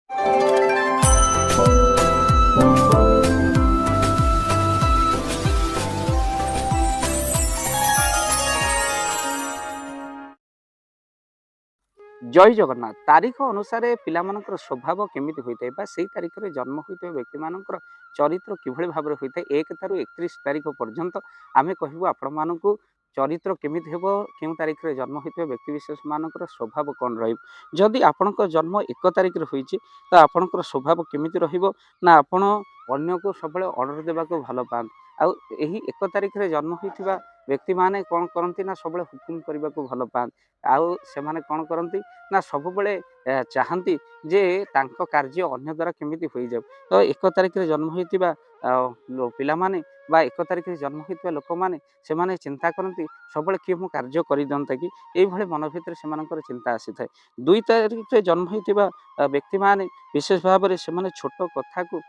जय जगन्नाथ तारीख अनुसार पिलामानकर स्वभाव केमिति होइतै बा सेही तारीख रे जन्म होइतै व्यक्ति मानकर चरित्र किभଳି भाबरे होइतै 1 तारु 31 तारीख पर्यंत आमे कहिबो आपण मानकु चरित्र केमिति हेबो केउ तारीख रे जन्म होइतै व्यक्ति विशेष मानकर स्वभाव कोन रहिब जदि आपणकर जन्म 1 तारीख रे होइछि त आपणकर स्वभाव केमिति रहिबो ना आपण अन्य को सबले ऑर्डर देबा को भलो पान आ एही 1 तारीख रे जन्म होइथिबा व्यक्ति माने कोन करंती ना सबले हुकुम करबा को भलो पान आउ से माने कोन करंती ना सब बड़े चाहती जे तांको कार्य अन्य द्वारा केमिति होई जाऊ तो 1 तारीख रे जन्म होइतिबा पिला माने बा 1 तारीख रे जन्म होइतिबा लोक माने से माने चिंता करंती सब बड़े कि मु कार्य करि दंता कि एई भले मन भितर से मानकर चिंता आसी थाए 2 तारीख रे जन्म होइतिबा व्यक्ति माने विशेष भाव रे से माने छोट कथा को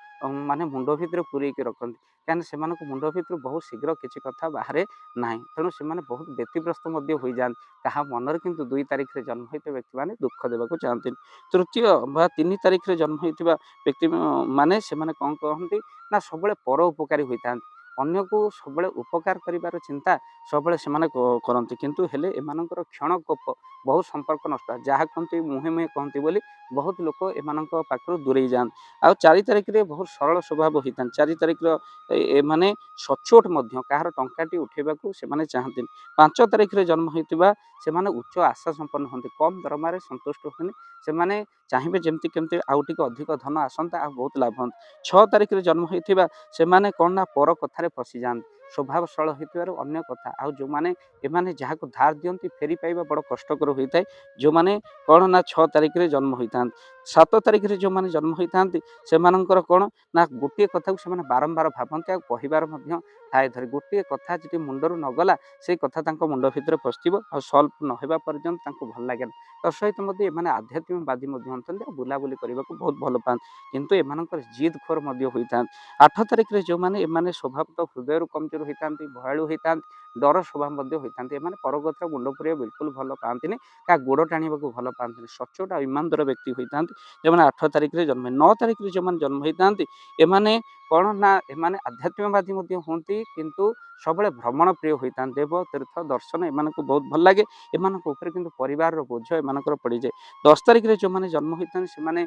माने मुंडो भितर पुरै के रखंती कान से मानको मुंडो भितर बहुत शीघ्र किछि कथा बाहरे नाही तेणु से माने बहुत व्यतिग्रस्त मध्ये होई जान कहा मनर किंतु 2 तारीख रे जन्म होइते व्यक्ति माने दुख देबाको चाहती तृतीय बा 3 तारीख रे जन्म होइतिबा व्यक्ति माने से माने कोन कहंती ना सबले पर उपकारी होइतान अन्य को सबले उपकार करिवार चिंता सबले से माने करंती किंतु हेले एमानकर क्षण कोप बहुत संपर्क नष्ट जहा कहंती मुहे मुहे कहंती बोली बहुत लोक एमानक पाखरु दूरे जान आ 4 तारीख रे बहुत सरल स्वभाव होइतान 4 तारीख रो ए माने सचोट मध्य काहर टंकाटी उठेबाकू से माने चाहती 5 तारीख रे जन्म होइतिबा से माने उच्च आशा संपन्न होंती कम दरमा रे संतुष्ट होनी से माने चाहिबे जेमति केमति आउ टिक अधिक धन आसंता आ बहुत लाभ होंत 6 तारीख रे जन्म होइतिबा से माने कोन ना पर कथा रे फसी जान स्वभाव सरल होइतिबार अन्य कथा आ जो माने ए माने जहा को धार दियंती फेरी पाइबा बड़ कष्टकर होइताय जो माने कोन ना 6 तारीख रे जन्म होइतान 7 तारीख रे जो माने जन्म होइतांती से मानकर कोन ना गोटे कथा को से माने बारंबार भाबंती आ कहिबार मध्य थाए धरि गोटे कथा जति मुंडरू न गला से कथा तांको मुंड भितर पस्तिबो आ सॉल्व न हेबा पर्यंत तांको भल लागे तो सहित मध्ये माने आध्यात्मिकवादी मध्ये हंतन बुला बुली करबा को बहुत भल पान किंतु एमानकर जिद खोर मध्ये होइतान 8 तारीख रे जो माने एमाने स्वभाव तो हृदय रु कमजोर होइतांती भयालु होइतांत डर स्वभाव मध्ये होइतांती एमाने परगत्र मुंड पुरे बिल्कुल भल पांतिनी का गोड़ टाणीबा को भल पांतिनी सचोट आ ईमानदार व्यक्ति होइतांती जे माने 8 तारीख रे जन्म 9 तारीख रे जो माने जन्म होइतांती एमाने कोन ना एमाने आध्यात्मिकवादी मध्ये होंती किंतु सबले भ्रमण प्रिय होइतान देव तीर्थ दर्शन एमानको बहुत भल लागे एमानको ऊपर किंतु परिवार रो बोझ एमानकर पड़ी जाय 10 तारीख रे जो माने जन्म होइतान से माने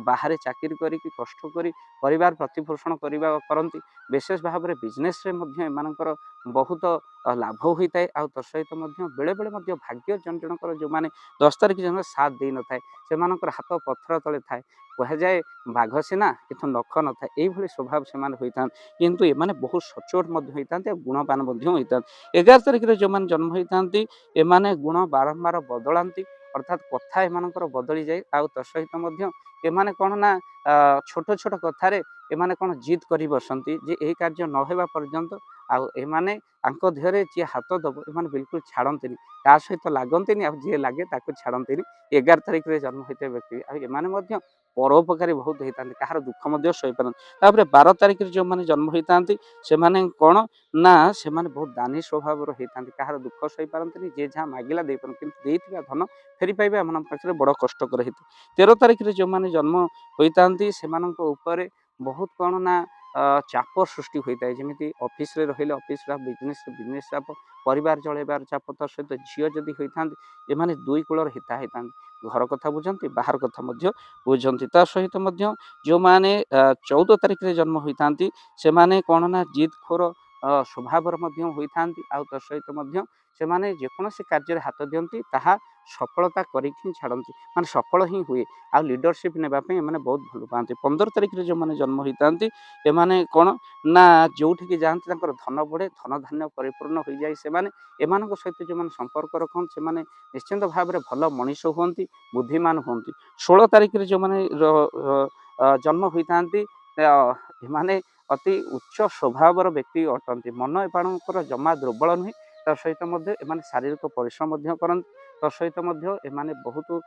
बाहर चाकरी करी कि कष्ट करी परिवार प्रतिपोषण करिबा करंती विशेष भाव रे बिजनेस रे मध्ये एमानकर बहुत लाभ होइताय आ तो सहित मध्ये बेले बेले मध्ये भाग्य जन जनकर जो माने 10 तारीख जन साथ देई न थाए सेमानकर हाथ पत्थर तले थाए कह जाए बाघ सिना किंतु नख न थाए एई भली स्वभाव सेमान होइतान किंतु ए माने बहुत सचोट मध्ये होइतांते गुणवान मध्ये होइतान 11 तारीख रे जो माने जन्म होइतांती ए माने गुण बारंबार बदलांती अर्थात कथा एमानकर बदली जाए आ तो सहित मध्ये ए माने कोन ना छोट छोट कथा रे ए माने कोन जिद करी बसंती जे एही कार्य न हेबा पर्यंत आ ए माने आंको धरे जे हाथ दब ए माने बिल्कुल छाड़ंतीनी ता सहित लागंतीनी आ जे लागे ताको छाड़ंतीनी 11 तारीख रे जन्म होइते व्यक्ति आ ए माने मध्ये परोपकारी बहुत होइतांती काहार दुख मध्ये सही पारन तापरे 12 तारीख रे जो माने जन्म होइतांती से माने कोन ना से माने बहुत दानी स्वभाव रो होइतांती काहार दुख सही पारंतीनी जे जहा मागिला दे पर किंतु देइथिबा धन फेरी पाइबा मन पाखरे बड़ कष्टकर हेतु 13 तारीख रे जो माने जन्म होइतांती सेमानंको ऊपर बहुत कोन ना चाप सृष्टि होइताय जेमिति ऑफिस रे रहिले ऑफिस रा बिजनेस चाप परिवार चलेबार चाप तो सहित झियो जदी होइतांती ए माने दुई कुलर हिता होइतांती घर कथा बुझंती बाहर कथा मध्ये बुझंती ता सहित मध्ये जो माने 14 तारीख रे जन्म होइतांती से माने कोन ना जिद खोर स्वभाव मध्ये होइतांती आ तो सहित मध्ये से माने जे कोनोसी कार्य रे हाथ दियंती ताहा सफलता करिखि छाड़ंती माने सफल ही हुए आ लीडरशिप नेबा पे माने बहुत भल पांती 15 तारीख रे जो माने जन्म होइतांती ए माने कोन ना जोठी के जानती तांकर धन बढ़े धन धान्य परिपूर्ण होई जाय से माने एमानक सहित जो माने संपर्क रखन से माने निश्चित भाव रे भल मनीष होंती बुद्धिमान होंती 16 तारीख रे जो माने जन्म होइतांती माने अति उच्च स्वभाव व्यक्ति अटंती मन एमानकर जमा दुर्बल नुहे तर सहित मध्ये एमाने शारीरिक परिश्रम मध्ये करन तर सहित मध्ये एमाने बहुत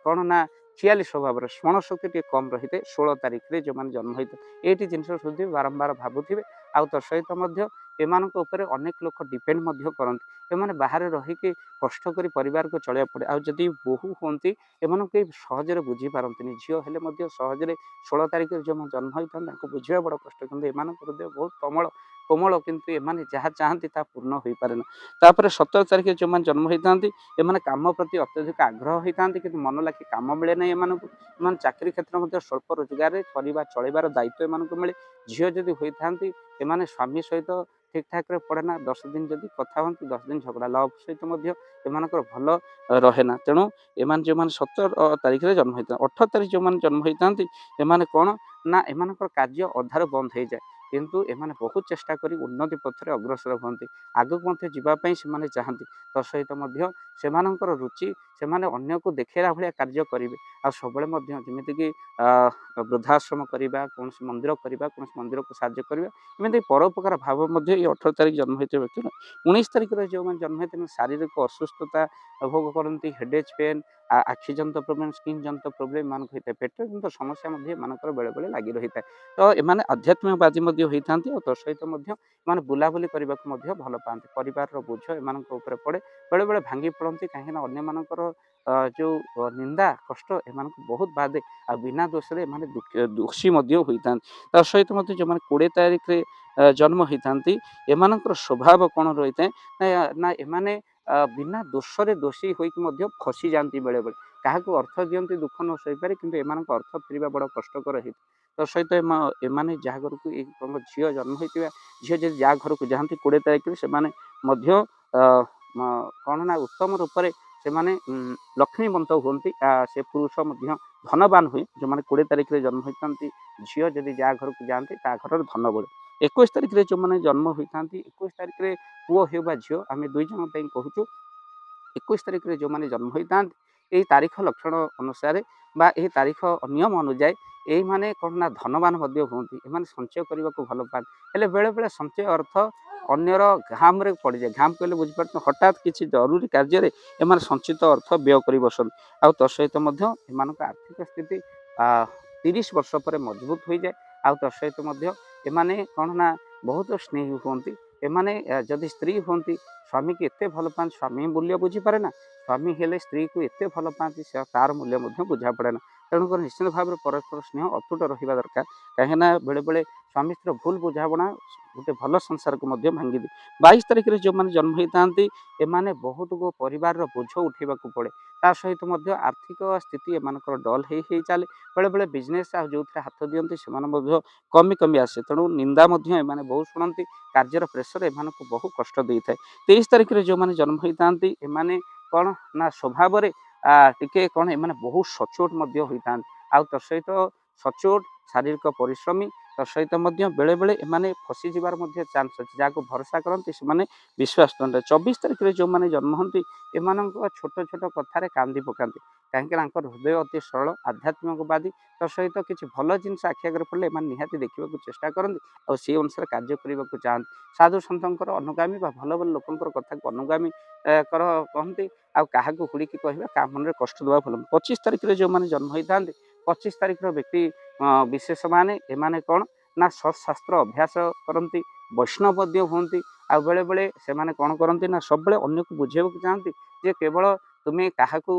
कोन ना खियाली स्वभाव स्मरण शक्ति टे कम रही 16 तारीख रे जो माने जन्म होइते एटी जिनस सुधी बारंबार भाबुथिबे ଆଉ ତା ସହିତ ମଧ୍ୟ ଏମାନଙ୍କ ଉପରେ ଅନେକ ଲୋକ ଡିପେଣ୍ଡ ମଧ୍ୟ କରନ୍ତି। ଏମାନେ ବାହାରେ ରହିକି କଷ୍ଟ କରି ପରିବାରକୁ ଚଳେଇବାକୁ ପଡ଼େ। ଆଉ ଯଦି ବୋହୂ ହୁଅନ୍ତି ଏମାନଙ୍କୁ କେହି ସହଜରେ ବୁଝିପାରନ୍ତିନି। ଝିଅ ହେଲେ ମଧ୍ୟ ସହଜରେ 16 ତାରିଖରେ ଯେଉଁମାନେ ଜନ୍ମ ହୋଇଥାନ୍ତି ତାଙ୍କୁ ବୁଝିବା ବଡ଼ କଷ୍ଟ, କିନ୍ତୁ ଏମାନଙ୍କ ହୃଦୟ ବହୁତ କୋମଳ, କିନ୍ତୁ ଏମାନେ ଯାହା ଚାହାନ୍ତି ତାହା ପୂର୍ଣ୍ଣ ହୋଇପାରେନା। ତାପରେ 17 ତାରିଖରେ ଯେଉଁମାନେ ଜନ୍ମ ହୋଇଥାନ୍ତି ଏମାନେ କାମ ପ୍ରତି ଅତ୍ୟଧିକ ଆଗ୍ରହ ହୋଇଥାନ୍ତି, କିନ୍ତୁ ମନ ଲାଖି କାମ ମିଳେ ନାହିଁ ଏମାନଙ୍କୁ। ଏମାନେ ଚାକିରୀ କ୍ଷେତ୍ର ମଧ୍ୟ ସ୍ୱଳ୍ପ ରୋଜଗାରରେ ପରିବାର ଚଳେଇବାର ଦାୟିତ୍ୱ ଏମାନଙ୍କୁ ମିଳେ। ଝିଅ ଯଦି ହୋଇଥାନ୍ତି ଏମାନେ ସ୍ୱାମୀ ସହିତ ଠିକ୍ ଠାକ୍ରେ ପଡ଼େନା। 10 ଦିନ ଯଦି କଥା ହୁଅନ୍ତି 10 ଦିନ ଝଗଡ଼ା। ଲଭ୍ ସହିତ ମଧ୍ୟ ଏମାନଙ୍କର ଭଲ ରହେନା। ତେଣୁ ଏମାନେ ଯେଉଁମାନେ 17 ତାରିଖରେ ଜନ୍ମ ହୋଇଥାନ୍ତି, 18 ତାରିଖ ଯେଉଁମାନେ ଜନ୍ମ ହୋଇଥାନ୍ତି ଏମାନେ କ'ଣ ନା ଏମାନଙ୍କର କାର୍ଯ୍ୟ ଅଧାରୁ ବନ୍ଦ ହୋଇଯାଏ, କିନ୍ତୁ ଏମାନେ ବହୁତ ଚେଷ୍ଟା କରି ଉନ୍ନତି ପଥରେ ଅଗ୍ରସର ହୁଅନ୍ତି। ଆଗକୁ ମଧ୍ୟ ଯିବା ପାଇଁ ସେମାନେ ଚାହାନ୍ତି। ତା ସହିତ ମଧ୍ୟ ସେମାନଙ୍କର ରୁଚି ସେମାନେ ଅନ୍ୟକୁ ଦେଖେଇଲା ଭଳିଆ କାର୍ଯ୍ୟ କରିବେ। ଆଉ ସବୁବେଳେ ମଧ୍ୟ ଯେମିତିକି ବୃଦ୍ଧାଶ୍ରମ କରିବା, କୌଣସି ମନ୍ଦିର କରିବା, କୌଣସି ମନ୍ଦିରକୁ ସାହାଯ୍ୟ କରିବା, ଏମିତି ପରୋପକାର ଭାବ ମଧ୍ୟ ଏଇ 18 ତାରିଖ ଜନ୍ମ ହୋଇଥିବା ବ୍ୟକ୍ତି। 19 ତାରିଖରେ ଯେଉଁମାନେ ଜନ୍ମ ହୋଇଥାନ୍ତି ଶାରୀରିକ ଅସୁସ୍ଥତା ଭୋଗ କରନ୍ତି, ହେଡେକ୍ ପେନ୍, ଆଖି ଜନିତ ପ୍ରୋବ୍ଲେମ୍, ସ୍କିନ୍ ଜନିତ ପ୍ରୋବ୍ଲେମ୍ ଏମାନଙ୍କୁ ହୋଇଥାଏ। ପେଟ ଜନିତ ସମସ୍ୟା ମଧ୍ୟ ଏମାନଙ୍କର ବେଳେବେଳେ ଲାଗି ରହିଥାଏ। ତ ଏମାନେ ଆଧ୍ୟାତ୍ମିକବାଦୀ ମଧ୍ୟ ହୋଇଥାନ୍ତି। ଆଉ ତା ସହିତ ମଧ୍ୟ ଏମାନେ ବୁଲାବୁଲି କରିବାକୁ ମଧ୍ୟ ଭଲ ପାଆନ୍ତି। ପରିବାରର ବୋଝ ଏମାନଙ୍କ ଉପରେ ପଡ଼େ, ବେଳେବେଳେ ଭାଙ୍ଗି ପଡ଼ନ୍ତି, କାହିଁକିନା ଅନ୍ୟମାନଙ୍କର ଯେଉଁ ନିନ୍ଦା କଷ୍ଟ ଏମାନଙ୍କୁ ବହୁତ ବାଧେ। ଆଉ ବିନା ଦୋଷରେ ଏମାନେ ଦୋଷୀ ମଧ୍ୟ ହୋଇଥାନ୍ତି। ତା ସହିତ ମଧ୍ୟ ଯେଉଁମାନେ 20 ତାରିଖରେ ଜନ୍ମ ହୋଇଥାନ୍ତି ଏମାନଙ୍କର ସ୍ୱଭାବ କ'ଣ ରହିଥାଏ ନା ଏମାନେ ବିନା ଦୋଷରେ ଦୋଷୀ ହୋଇକି ମଧ୍ୟ ଫସି ଯାଆନ୍ତି। ବେଳେବେଳେ କାହାକୁ ଅର୍ଥ ଦିଅନ୍ତି ଦୁଃଖ ନ ସହିପାରେ, କିନ୍ତୁ ଏମାନଙ୍କ ଅର୍ଥ ଫେରିବା ବଡ଼ କଷ୍ଟକର ହେଇଥାଏ। ତା ସହିତ ଏମାନେ ଯାହା ଘରକୁ ଝିଅ ଜନ୍ମ ହୋଇଥିବା ଝିଅ ଯଦି ଯାହା ଘରକୁ ଯାଆନ୍ତି 20 ତାରିଖରେ ସେମାନେ ମଧ୍ୟ କ'ଣ ନା ଉତ୍ତମ ରୂପରେ ସେମାନେ ଲକ୍ଷ୍ମୀବନ୍ତ ହୁଅନ୍ତି। ସେ ପୁରୁଷ ମଧ୍ୟ ଧନବାନ ହୁଏ। ଯେଉଁମାନେ 20 ତାରିଖରେ ଜନ୍ମ ହୋଇଥାନ୍ତି ଝିଅ ଯଦି ଯାହା ଘରକୁ ଯାଆନ୍ତି ତା ଘରର ଧନ ବଳେ। 21 ତାରିଖରେ ଯେଉଁମାନେ ଜନ୍ମ ହୋଇଥାନ୍ତି 21 ତାରିଖରେ ପୁଅ ହେଉ ବା ଝିଅ ଆମେ ଦୁଇ ଜଣ ପାଇଁ କହୁଛୁ। 21 ତାରିଖରେ ଯେଉଁମାନେ ଜନ୍ମ ହୋଇଥାନ୍ତି ଏହି ତାରିଖ ଲକ୍ଷଣ ଅନୁସାରେ ବା ଏହି ତାରିଖ ନିୟମ ଅନୁଯାୟୀ ଏଇମାନେ କ'ଣ ନା ଧନବାନ ମଧ୍ୟ ହୁଅନ୍ତି। ଏମାନେ ସଞ୍ଚୟ କରିବାକୁ ଭଲ ପାଆନ୍ତି, ହେଲେ ବେଳେବେଳେ ସଞ୍ଚୟ ଅର୍ଥ ଅନ୍ୟର ଘାମରେ ପଡ଼ିଯାଏ। ଘାମ କହିଲେ ବୁଝିପାରୁଛନ୍ତି, ହଠାତ୍ କିଛି ଜରୁରୀ କାର୍ଯ୍ୟରେ ଏମାନେ ସଞ୍ଚିତ ଅର୍ଥ ବ୍ୟୟ କରି ବସନ୍ତି। ଆଉ ତା ସହିତ ମଧ୍ୟ ଏମାନଙ୍କ ଆର୍ଥିକ ସ୍ଥିତି 30 ବର୍ଷ ପରେ ମଜବୁତ ହୋଇଯାଏ। ଆଉ ତା ସହିତ ମଧ୍ୟ ଏମାନେ କ'ଣ ନା ବହୁତ ସ୍ନେହୀ ହୁଅନ୍ତି। ଏମାନେ ଯଦି ସ୍ତ୍ରୀ ହୁଅନ୍ତି ସ୍ୱାମୀକି ଏତେ ଭଲ ପାଆନ୍ତି, ସ୍ୱାମୀ ମୂଲ୍ୟ ବୁଝିପାରେ ନା, ସ୍ୱାମୀ ହେଲେ ସ୍ତ୍ରୀକୁ ଏତେ ଭଲ ପାଆନ୍ତି ତାର ମୂଲ୍ୟ ମଧ୍ୟ ବୁଝା ପଡ଼େ ନା। ତେଣୁକରି ନିଶ୍ଚିତ ଭାବରେ ପରସ୍ପର ସ୍ନେହ ଅତୁଟ ରହିବା ଦରକାର, କାହିଁକିନା ବେଳେବେଳେ ସ୍ୱାମୀ ସ୍ତ୍ରୀର ଭୁଲ ବୁଝାବଣା ଗୋଟେ ଭଲ ସଂସାରକୁ ମଧ୍ୟ ଭାଙ୍ଗିଦିଏ। 22 ତାରିଖରେ ଯେଉଁମାନେ ଜନ୍ମ ହୋଇଥାନ୍ତି ଏମାନେ ବହୁତ ପରିବାରର ବୋଝ ଉଠାଇବାକୁ ପଡ଼େ। ତା ସହିତ ମଧ୍ୟ ଆର୍ଥିକ ସ୍ଥିତି ଏମାନଙ୍କର ଡଲ୍ ହେଇ ଚାଲେ। ବେଳେବେଳେ ବିଜନେସ୍ ଆଉ ଯେଉଁଥିରେ ହାତ ଦିଅନ୍ତି ସେମାନେ ମଧ୍ୟ କମି ଆସେ। ତେଣୁ ନିନ୍ଦା ମଧ୍ୟ ଏମାନେ ବହୁତ ଶୁଣନ୍ତି। କାର୍ଯ୍ୟର ପ୍ରେସର ଏମାନଙ୍କୁ ବହୁ କଷ୍ଟ ଦେଇଥାଏ। 23 ତାରିଖରେ ଯେଉଁମାନେ ଜନ୍ମ ହୋଇଥାନ୍ତି ଏମାନେ କ'ଣ ନା ସ୍ୱଭାବରେ ଟିକେ କ'ଣ ଏମାନେ ବହୁତ ସଚ୍ଚୋଟ ମଧ୍ୟ ହୋଇଥାନ୍ତି। ଆଉ ତା ସହିତ ସଚ୍ଚୋଟ, ଶାରୀରିକ ପରିଶ୍ରମୀ, ତା ସହିତ ମଧ୍ୟ ବେଳେବେଳେ ଏମାନେ ଫସିଯିବାର ମଧ୍ୟ ଚାନ୍ସ ଅଛି। ଯାହାକୁ ଭରସା କରନ୍ତି ସେମାନେ ବିଶ୍ୱାସ କରନ୍ତି। 24 ତାରିଖରେ ଯେଉଁମାନେ ଜନ୍ମ ହୁଅନ୍ତି ଏମାନଙ୍କ ଛୋଟ ଛୋଟ କଥାରେ କାନ୍ଦି ପକାନ୍ତି, କାହିଁକି ତାଙ୍କର ହୃଦୟ ଅତି ସରଳ, ଆଧ୍ୟାତ୍ମିକବାଦୀ। ତା ସହିତ କିଛି ଭଲ ଜିନିଷ ଆଖି ଆଗରେ ପଡ଼ିଲେ ଏମାନେ ନିହାତି ଦେଖିବାକୁ ଚେଷ୍ଟା କରନ୍ତି ଆଉ ସେହି ଅନୁସାରେ କାର୍ଯ୍ୟ କରିବାକୁ ଚାହାନ୍ତି। ସାଧୁ ସନ୍ଥଙ୍କର ଅନୁଗାମୀ ବା ଭଲ ଲୋକଙ୍କର କଥାକୁ ଅନୁଗାମୀ କହନ୍ତି। ଆଉ କାହାକୁ ହୁଡ଼ିକି କହିବା, କାହା ମନରେ କଷ୍ଟ ଦେବା ଭଲ। 25 ତାରିଖରେ ଯେଉଁମାନେ ଜନ୍ମ ହୋଇଥାନ୍ତି 25 ତାରିଖର ବ୍ୟକ୍ତି ବିଶେଷ ଏମାନେ କ'ଣ ନା ସତ୍ଶାସ୍ତ୍ର ଅଭ୍ୟାସ କରନ୍ତି, ବୈଷ୍ଣବ ମଧ୍ୟ ହୁଅନ୍ତି। ଆଉ ବେଳେବେଳେ ସେମାନେ କ'ଣ କରନ୍ତି ନା ସବୁବେଳେ ଅନ୍ୟକୁ ବୁଝେଇବାକୁ ଚାହାନ୍ତି ଯେ କେବଳ ତୁମେ କାହାକୁ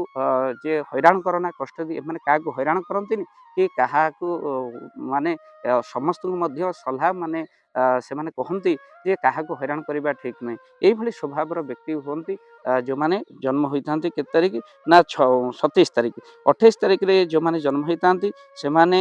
ଯେ ହଇରାଣ କର ନା କଷ୍ଟ ଦିଏ। ଏମାନେ କାହାକୁ ହଇରାଣ କରନ୍ତିନି କି କାହାକୁ ମାନେ ସମସ୍ତଙ୍କୁ ମଧ୍ୟ ସଲାହ ସେମାନେ କହନ୍ତି ଯେ କାହାକୁ ହଇରାଣ କରିବା ଠିକ୍ ନୁହେଁ। ଏଇଭଳି ସ୍ୱଭାବର ବ୍ୟକ୍ତି ହୁଅନ୍ତି ଯେଉଁମାନେ ଜନ୍ମ ହୋଇଥାନ୍ତି କେତେ ତାରିଖ ନା 27 ତାରିଖ। 28 ତାରିଖରେ ଯେଉଁମାନେ ଜନ୍ମ ହୋଇଥାନ୍ତି ସେମାନେ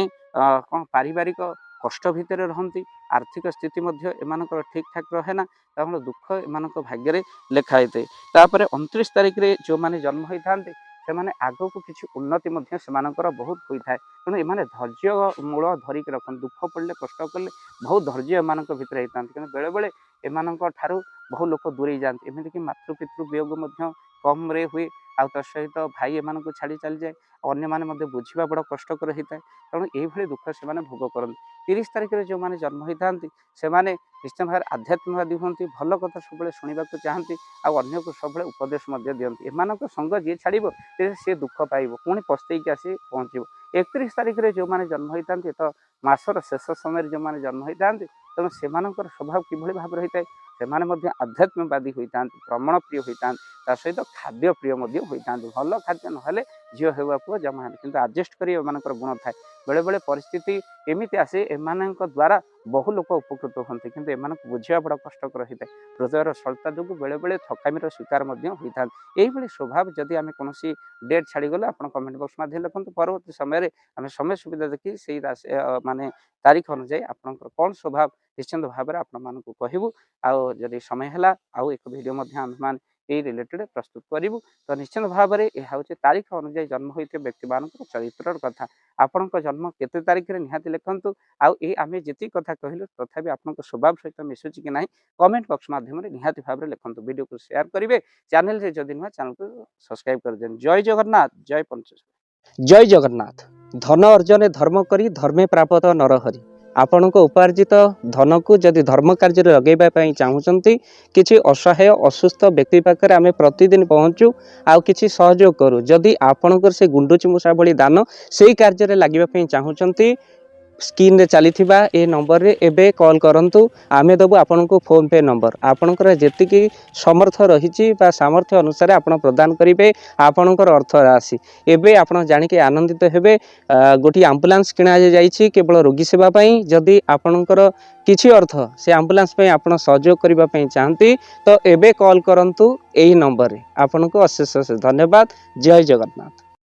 କ'ଣ ପାରିବାରିକ କଷ୍ଟ ଭିତରେ ରହନ୍ତି। ଆର୍ଥିକ ସ୍ଥିତି ମଧ୍ୟ ଏମାନଙ୍କର ଠିକ୍ ଠାକ୍ ରହେ ନା, କାରଣ ଦୁଃଖ ଏମାନଙ୍କ ଭାଗ୍ୟରେ ଲେଖା ହେଇଥାଏ। ତାପରେ 29 ତାରିଖରେ ଯେଉଁମାନେ ଜନ୍ମ ହୋଇଥାନ୍ତି ସେମାନେ ଆଗକୁ କିଛି ଉନ୍ନତି ମଧ୍ୟ ସେମାନଙ୍କର ବହୁତ ହୋଇଥାଏ। ତେଣୁ ଏମାନେ ଧୈର୍ଯ୍ୟ ମୂଳ ଧରିକି ରଖନ୍ତି। ଦୁଃଖ ପଡ଼ିଲେ କଷ୍ଟ କଲେ ବହୁତ ଧୈର୍ଯ୍ୟ ଏମାନଙ୍କ ଭିତରେ ହେଇଥାନ୍ତି, କିନ୍ତୁ ବେଳେବେଳେ ଏମାନଙ୍କ ଠାରୁ ବହୁ ଲୋକ ଦୂରେଇ ଯାଆନ୍ତି। ଏମିତିକି ମାତୃ ବିୟୋଗ ମଧ୍ୟ କମ୍ରେ ହୁଏ। ଆଉ ତା ସହିତ ଭାଇ ଏମାନଙ୍କୁ ଛାଡ଼ି ଚାଲିଯାଏ। ଅନ୍ୟମାନେ ମଧ୍ୟ ବୁଝିବା ବଡ଼ କଷ୍ଟକର ହେଇଥାଏ। ତେଣୁ ଏଇଭଳି ଦୁଃଖ ସେମାନେ ଭୋଗ କରନ୍ତି। 30 ତାରିଖରେ ଯେଉଁମାନେ ଜନ୍ମ ହୋଇଥାନ୍ତି ସେମାନେ ନିଶ୍ଚିତ ଭାବରେ ଆଧ୍ୟାତ୍ମିକବାଦୀ ହୁଅନ୍ତି, ଭଲ କଥା ସବୁବେଳେ ଶୁଣିବାକୁ ଚାହାନ୍ତି ଆଉ ଅନ୍ୟକୁ ସବୁବେଳେ ଉପଦେଶ ମଧ୍ୟ ଦିଅନ୍ତି। ଏମାନଙ୍କ ସଙ୍ଗ ଯିଏ ଛାଡ଼ିବ ସେ ଦୁଃଖ ପାଇବ, ପୁଣି ପସ୍ତେଇକି ଆସି ପହଞ୍ଚିବ। 31 तारिखरे जो माने जन्म होइतांती तो मासर शेष समय जो माने जन्म होइतांती तेणु सेमानकर स्वभाव किभଳି भाବରେ होइताय सेमाने ମଧ୍ୟ आध्यात्मवादी होइतांती भ्रमण प्रिय होइतांती ता सहित खाद्य प्रिय ମଧ୍ୟ होइतांती भल खाद्य नहेले झियो हेबा पुओ जमा हेले किंतु आडजस्ट करी एमानकर गुण थाए बेले बेले परिस्थिति एमिति आसे एमानक द्वारा बहु लोक उपकृत होते किंतु एमानक बुझिया बड़ कष्टकर होइताय हृदयर सलता जो बेले बेले थकामीर शिकार ମଧ୍ୟ होइतांती एही भली स्वभाव जदि आमे कोनोसी डेट छाड़ी गले आपण कमेंट बॉक्स माध्यम लिखंतु परवर्ती समय आमे समय सुविधा देखि सेही माने तारीख अनुसार आपनकर कोन स्वभाव निश्चित भाव में आपण मानक कहबू आउ जदि समय हैला आउ एक वीडियो मध्ये आम मान ए रिलेटेड प्रस्तुत करिवु तो निश्चित भाव में यह हूँ तारीख अनुसार जन्म होते व्यक्ति मान चरित्र कथा आपण जन्म केते तारीख में निहाती लिखंतु आउ ए आमे जेति कथा कहलु तथापि आपण स्वभाव सहित मिसुची कि नहीं कमेंट बॉक्स माध्यम निहाती भाव में लिखंतु वीडियो को शेयर करेंगे चैनल से जदि नुआ चैनल को सब्सक्राइब कर देन जय जगन्नाथ जय पंचेश्वर जय जगन्नाथ धन अर्जन धर्म करी धर्मे प्राप्त नरहरि आपण उपार्जित धन को जदि धर्म कार्य लगे चाहूँगी किसी असहाय असुस्थ व्यक्ति पाखे आम प्रतिदिन पहुँचू आउ किसी सहयोग करूँ जदि आपणकर से गुंडुची मूषा भली दान से कार्य लगे चाहूँगी स्क्रीन रे चली ए नंबर रे एबे कॉल करंतु आमे दबु आपन को फोन पे नंबर आपनकर जेतिकी समर्थ रही सामर्थ्य अनुसार आपण प्रदान करेंगे आपणकर अर्थ राशि एबे आपण जानिके आनंदित हेबे गोटी एम्बुलेंस किणा जाइछि केवल रोगी सेवा पई जदि आपणकर किछि अर्थ से एम्बुलेंस पई आपण सहयोग करिबा पई चाहंती तो एबे कॉल करंतु एही नंबर रे आपन को अशेष धन्यवाद जय जगन्नाथ।